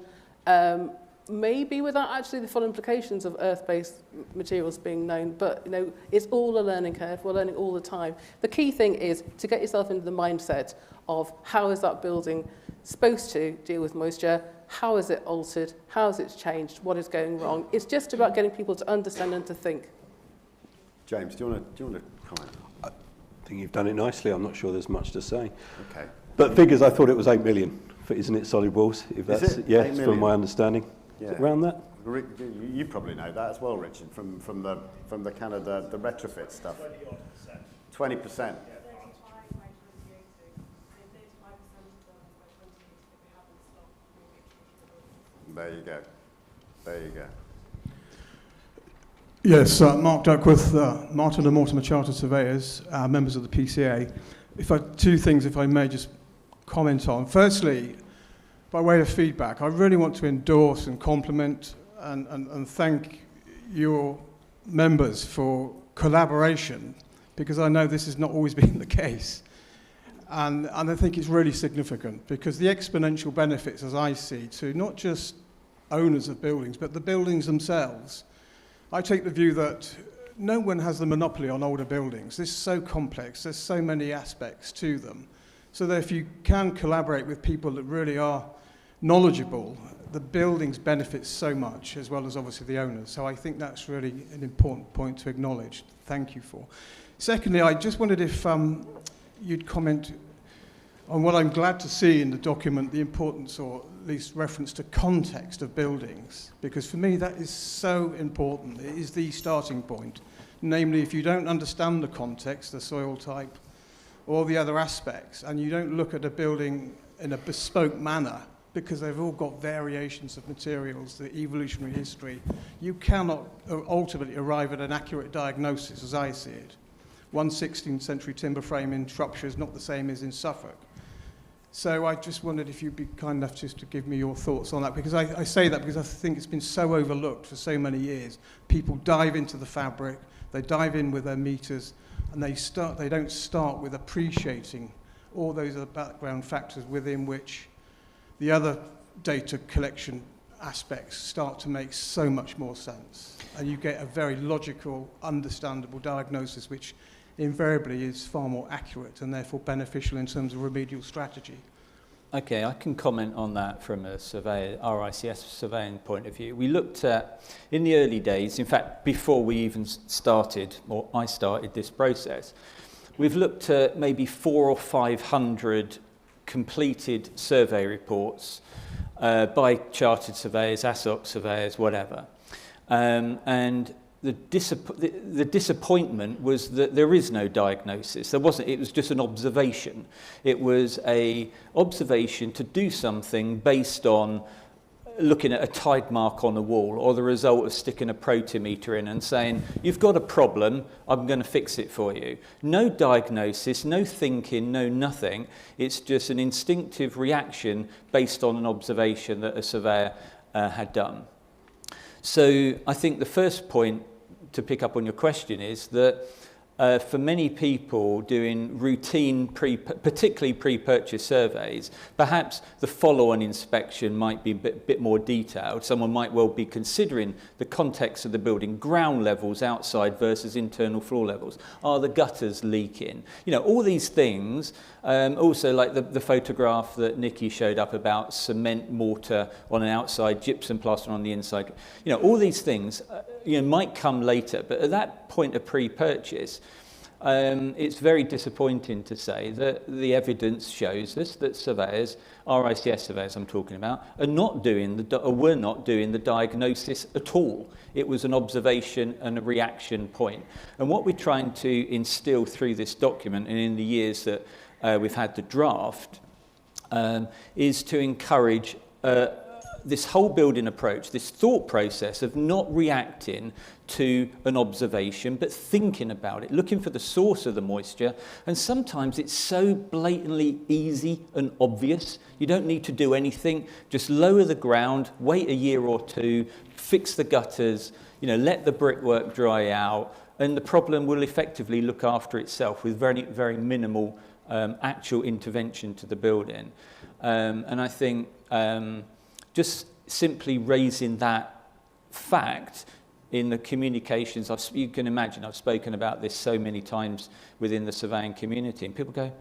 J: maybe without actually the full implications of earth-based materials being known. But, you know, it's all a learning curve. We're learning all the time. The key thing is to get yourself into the mindset of how is that building supposed to deal with moisture, how is it altered, how has it changed, what is going wrong. It's just about getting people to understand and to think.
K: James, do you want to comment?
L: I think you've done it nicely. I'm not sure there's much to say.
K: Okay.
L: But figures, I thought it was 8 million, isn't it, solid walls? If that's,
K: is it?
L: yeah,
K: 8 million?
L: from my understanding.
K: Yeah.
L: Is it around that?
K: You probably know that as well, Richard, from the kind of the retrofit stuff. 20%. There you go. There you go.
O: Yes, Mark Duckworth, Martin and Mortimer Chartered Surveyors, members of the PCA. Two things, if I may just comment on. Firstly, by way of feedback, I really want to endorse and compliment and thank your members for collaboration, because I know this has not always been the case. And I think it's really significant, because the exponential benefits, as I see, to not just owners of buildings, but the buildings themselves. I take the view that no one has the monopoly on older buildings. This is so complex, there's so many aspects to them. So that if you can collaborate with people that really are knowledgeable, the buildings benefit so much, as well as obviously the owners. So I think that's really an important point to acknowledge. Thank you for. Secondly, I just wondered if you'd comment on what I'm glad to see in the document, the importance, or at least reference to context of buildings, because for me that is so important. It is the starting point. Namely, if you don't understand the context, the soil type, all the other aspects, and you don't look at a building in a bespoke manner, because they've all got variations of materials, the evolutionary history, you cannot ultimately arrive at an accurate diagnosis, as I see it. One 16th century timber frame in Shropshire is not the same as in Suffolk. So I just wondered if you'd be kind enough just to give me your thoughts on that, because I say that because I think it's been so overlooked for so many years. People dive into the fabric, they dive in with their meters, and they don't start with appreciating all those other background factors within which the other data collection aspects start to make so much more sense. And you get a very logical, understandable diagnosis, which invariably is far more accurate and therefore beneficial in terms of remedial strategy.
A: Okay, I can comment on that from a surveyor, RICS surveying point of view. We looked at, in the early days, in fact, before we even started, or I started this process, we've looked at maybe 400 or 500 completed survey reports by chartered surveyors, ASOC surveyors, whatever. And the disappointment was that there is no diagnosis. There wasn't. It was just an observation. It was a observation to do something based on looking at a tide mark on the wall, or the result of sticking a protimeter in and saying, you've got a problem, I'm going to fix it for you. No diagnosis, no thinking, no nothing. It's just an instinctive reaction based on an observation that a surveyor had done. So I think the first point to pick up on your question is that for many people doing routine, particularly pre-purchase surveys, perhaps the follow-on inspection might be a bit more detailed. Someone might well be considering the context of the building, ground levels outside versus internal floor levels. Are the gutters leaking? You know, all these things. Also, like the photograph that Nikki showed up about cement mortar on an outside, gypsum plaster on the inside. You know, all these things might come later, but at that point of pre-purchase, it's very disappointing to say that the evidence shows us that surveyors, RICS surveyors I'm talking about, were not doing the diagnosis at all. It was an observation and a reaction point. And what we're trying to instill through this document, and in the years that we've had the draft, is to encourage this whole building approach, this thought process of not reacting to an observation, but thinking about it, looking for the source of the moisture. And sometimes it's so blatantly easy and obvious. You don't need to do anything. Just lower the ground, wait a year or two, fix the gutters, let the brickwork dry out, and the problem will effectively look after itself with very, very minimal actual intervention to the building. And I think just simply raising that fact in the communications, you can imagine I've spoken about this so many times within the surveying community, and people go,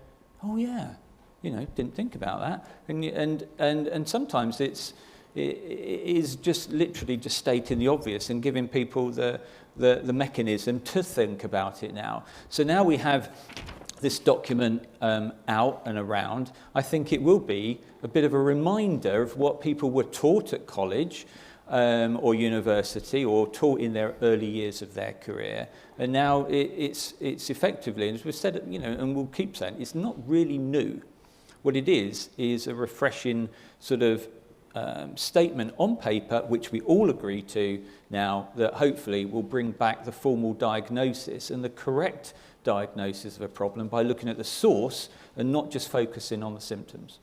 A: oh yeah, didn't think about that. And sometimes it is just literally just stating the obvious and giving people the mechanism to think about it now. So now we have this document out and around. I think it will be a bit of a reminder of what people were taught at college or university, or taught in their early years of their career. And now it's effectively, as we've said, and we'll keep saying, it's not really new. What it is a refreshing sort of statement on paper, which we all agree to now, that hopefully will bring back the formal diagnosis and the correct diagnosis of a problem by looking at the source and not just focusing on the symptoms.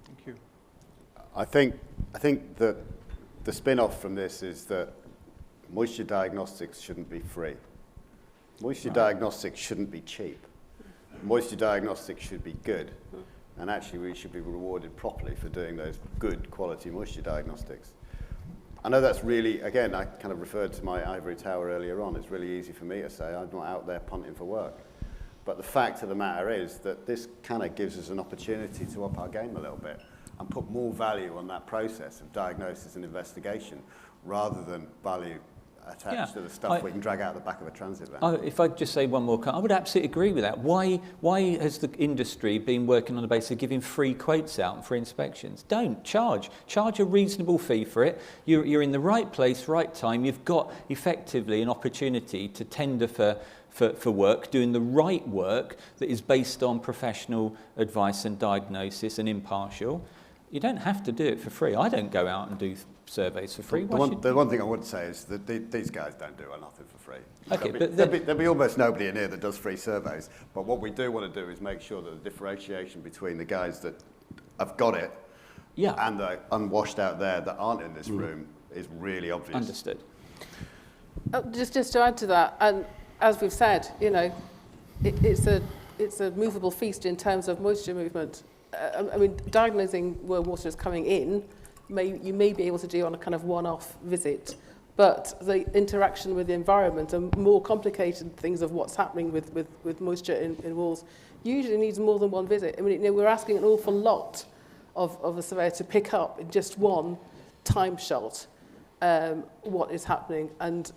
O: Thank you.
K: I think that the spin-off from this is that moisture diagnostics shouldn't be free. Moisture diagnostics shouldn't be cheap. Moisture diagnostics should be good. And actually we should be rewarded properly for doing those good quality moisture diagnostics. I know that's really, again, I kind of referred to my ivory tower earlier on. It's really easy for me to say I'm not out there punting for work. But the fact of the matter is that this kind of gives us an opportunity to up our game a little bit and put more value on that process of diagnosis and investigation rather than value attached to the stuff we can drag out the back of a transit van.
A: If I just say one more comment, I would absolutely agree with that. Why has the industry been working on the basis of giving free quotes out for inspections? Don't charge a reasonable fee for it. You're in the right place, right time. You've got effectively an opportunity to tender for work, doing the right work that is based on professional advice and diagnosis and impartial. You don't have to do it for free. I don't go out and do surveys for free.
K: The one thing I would say is that these guys don't do nothing for free.
A: Okay,
K: there'll be almost nobody in here that does free surveys. But what we do want to do is make sure that the differentiation between the guys that have got it and the unwashed out there that aren't in this room is really obvious.
A: Understood.
J: Just to add to that, and as we've said, it's a movable feast in terms of moisture movement. I mean, diagnosing where water is coming in, you may be able to do on a kind of one-off visit, but the interaction with the environment and more complicated things of what's happening with moisture in walls usually needs more than one visit. I mean, we're asking an awful lot of a surveyor to pick up in just one time shot what is happening, and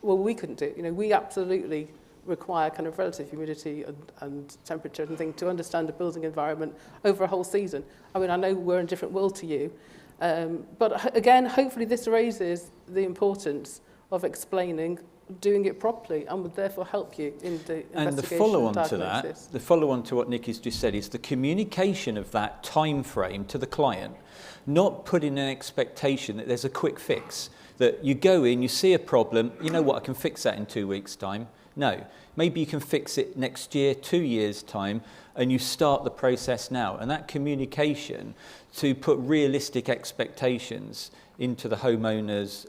J: well, we couldn't do it. We absolutely require kind of relative humidity and temperature and things to understand the building environment over a whole season. I mean, I know we're in a different world to you, but again, hopefully this raises the importance of explaining, doing it properly, and would therefore help you in the investigation
A: and the follow-on to what Nicky's just said is the communication of that time frame to the client, not putting an expectation that there's a quick fix, that you go in, you see a problem, you know what, I can fix that in 2 weeks' time. No, maybe you can fix it next year, 2 years' time, and you start the process now. And that communication to put realistic expectations into the homeowner's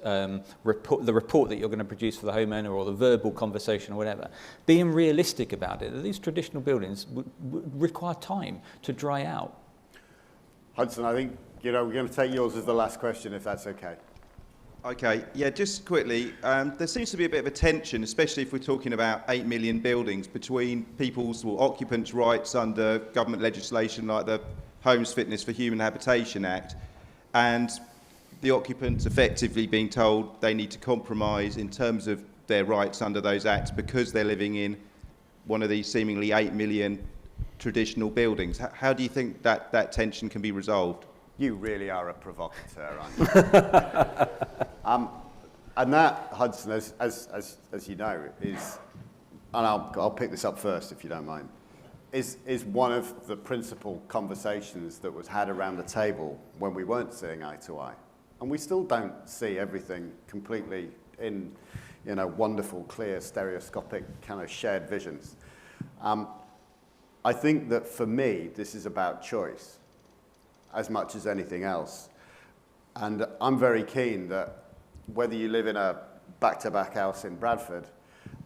A: report, the report that you're going to produce for the homeowner, or the verbal conversation or whatever, being realistic about it. These traditional buildings would require time to dry out.
K: Hudson, I think we're going to take yours as the last question, if that's okay.
P: Okay, yeah, just quickly, there seems to be a bit of a tension, especially if we're talking about 8 million buildings, between people's occupants' rights under government legislation like the Homes Fitness for Human Habitation Act, and the occupants effectively being told they need to compromise in terms of their rights under those acts because they're living in one of these seemingly 8 million traditional buildings. How do you think that tension can be resolved?
K: You really are a provocateur, aren't you? And that, Hudson, as you know, is, and I'll pick this up first if you don't mind, is one of the principal conversations that was had around the table when we weren't seeing eye to eye. And we still don't see everything completely in wonderful, clear, stereoscopic kind of shared visions. I think that for me, this is about choice as much as anything else. And I'm very keen that whether you live in a back-to-back house in Bradford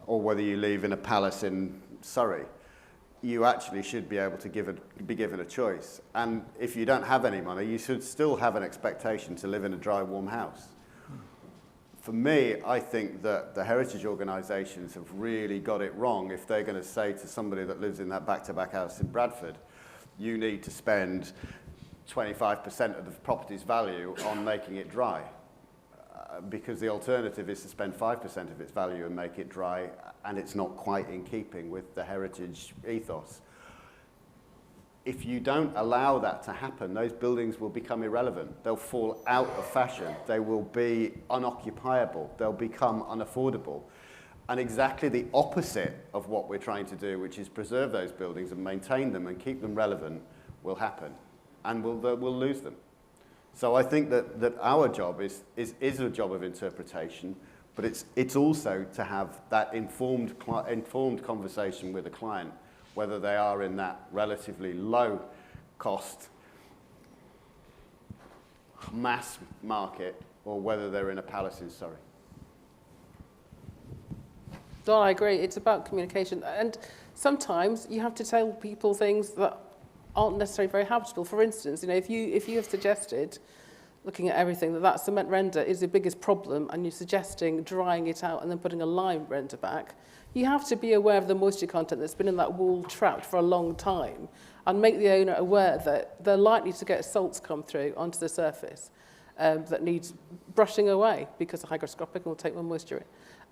K: or whether you live in a palace in Surrey, you actually should be able to be given a choice. And if you don't have any money, you should still have an expectation to live in a dry, warm house. For me, I think that the heritage organisations have really got it wrong if they're going to say to somebody that lives in that back-to-back house in Bradford, you need to spend 25% of the property's value on making it dry. Because the alternative is to spend 5% of its value and make it dry, and it's not quite in keeping with the heritage ethos. If you don't allow that to happen, those buildings will become irrelevant. They'll fall out of fashion. They will be unoccupiable. They'll become unaffordable. And exactly the opposite of what we're trying to do, which is preserve those buildings and maintain them and keep them relevant, will happen. And we'll lose them. So I think that our job is a job of interpretation, but it's also to have that informed conversation with a client, whether they are in that relatively low cost mass market or whether they're in a palace in Surrey.
J: No, I agree. It's about communication. And sometimes you have to tell people things that aren't necessarily very habitable. For instance, if you have suggested, looking at everything, that cement render is the biggest problem and you're suggesting drying it out and then putting a lime render back, you have to be aware of the moisture content that's been in that wall trapped for a long time and make the owner aware that they're likely to get salts come through onto the surface that needs brushing away because they're hygroscopic and will take more moisture in.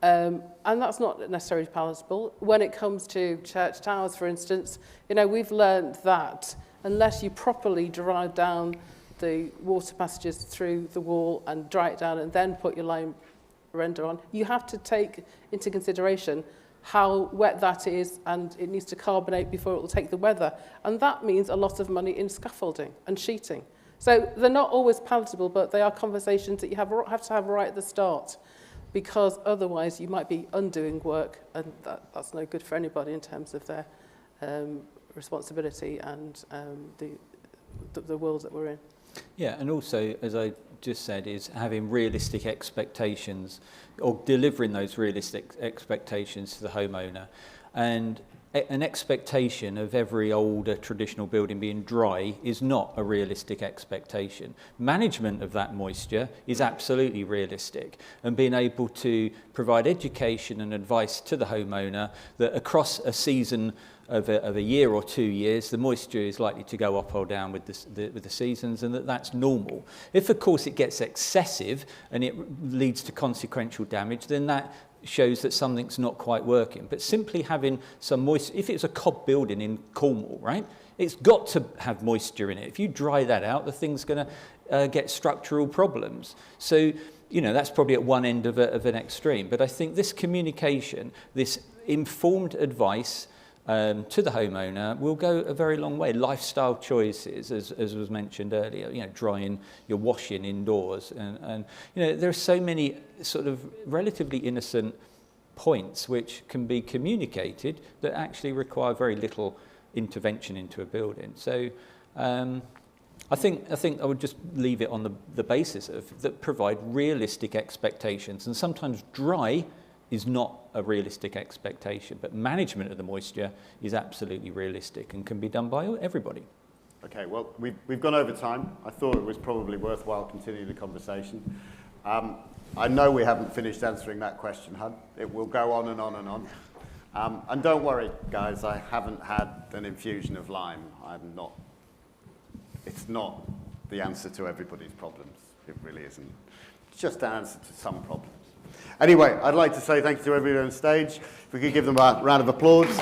J: And that's not necessarily palatable. When it comes to church towers, for instance, we've learned that unless you properly drive down the water passages through the wall and dry it down and then put your lime render on, you have to take into consideration how wet that is, and it needs to carbonate before it will take the weather. And that means a lot of money in scaffolding and sheeting. So they're not always palatable, but they are conversations that you have to have right at the start, because otherwise you might be undoing work, and that's no good for anybody in terms of their responsibility and the world that we're in.
A: Yeah, and also, as I just said, is having realistic expectations or delivering those realistic expectations to the homeowner. And an expectation of every older traditional building being dry is not a realistic expectation. Management of that moisture is absolutely realistic, and being able to provide education and advice to the homeowner that across a season of a year or 2 years, the moisture is likely to go up or down with the seasons, and that's normal. If, of course, it gets excessive and it leads to consequential damage, then that shows that something's not quite working. But simply having some moisture, if it's a cob building in Cornwall, right, it's got to have moisture in it. If you dry that out, the thing's going to get structural problems. So, that's probably at one end of an extreme. But I think this communication, this informed advice to the homeowner will go a very long way. Lifestyle choices, as was mentioned earlier, drying your washing indoors. And there are so many sort of relatively innocent points which can be communicated that actually require very little intervention into a building. So I think I would just leave it on the basis of that provide realistic expectations. And sometimes dry is not a realistic expectation, but management of the moisture is absolutely realistic and can be done by everybody.
K: Okay, well, we've gone over time. I thought it was probably worthwhile continuing the conversation. I know we haven't finished answering that question, Hud. It will go on and on and on. And don't worry, guys, I haven't had an infusion of lime. It's not the answer to everybody's problems. It really isn't. It's just an answer to some problems. Anyway, I'd like to say thank you to everyone on stage. If we could give them a round of applause.